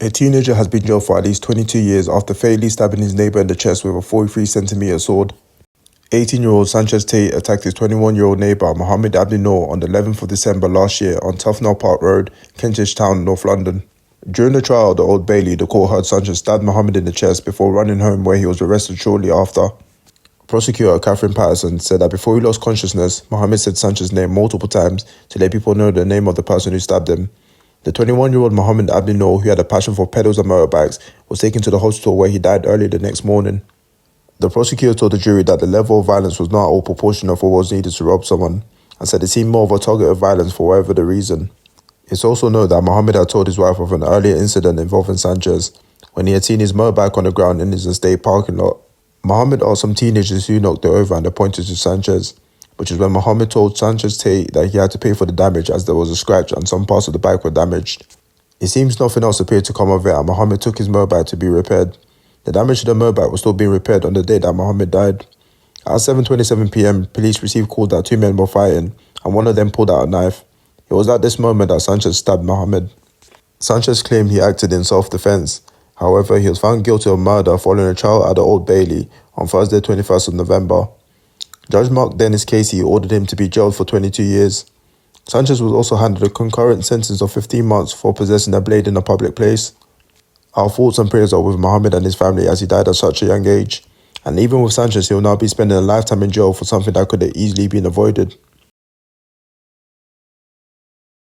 A teenager has been jailed for at least 22 years after fatally stabbing his neighbour in the chest with a 43cm sword. 18-year-old Sanchez Tate attacked his 21-year-old neighbour Mohamed Abdi Noor on the 11th of December last year on Tufnell Park Road, Kentish Town, North London. During the trial at the Old Bailey, the court heard Sanchez stab Mohamed in the chest before running home, where he was arrested shortly after. Prosecutor Catherine Patterson said that before he lost consciousness, Mohamed said Sanchez's name multiple times to let people know the name of the person who stabbed him. The 21-year-old Mohamed Abdi Noor, who had a passion for pedals and motorbikes, was taken to the hospital where he died early the next morning. The prosecutor told the jury that the level of violence was not at all proportional for what was needed to rob someone, and said it seemed more of a target of violence for whatever the reason. It's also known that Mohamed had told his wife of an earlier incident involving Sanchez, when he had seen his motorbike on the ground in his estate parking lot. Mohamed asked some teenagers who knocked it over and they pointed to Sanchez, which is when Mohamed told Sanchez Tate that he had to pay for the damage as there was a scratch and some parts of the bike were damaged. It seems nothing else appeared to come of it, and Mohamed took his motorbike to be repaired. The damage to the motorbike was still being repaired on the day that Mohamed died. At 7:27 p.m, police received call that two men were fighting, and one of them pulled out a knife. It was at this moment that Sanchez stabbed Mohamed. Sanchez claimed he acted in self-defense. However, he was found guilty of murder following a trial at the Old Bailey on Thursday, 21st of November. Judge Mark Dennis Casey ordered him to be jailed for 22 years. Sanchez was also handed a concurrent sentence of 15 months for possessing a blade in a public place. Our thoughts and prayers are with Mohamed and his family as he died at such a young age. And even with Sanchez, he will now be spending a lifetime in jail for something that could have easily been avoided.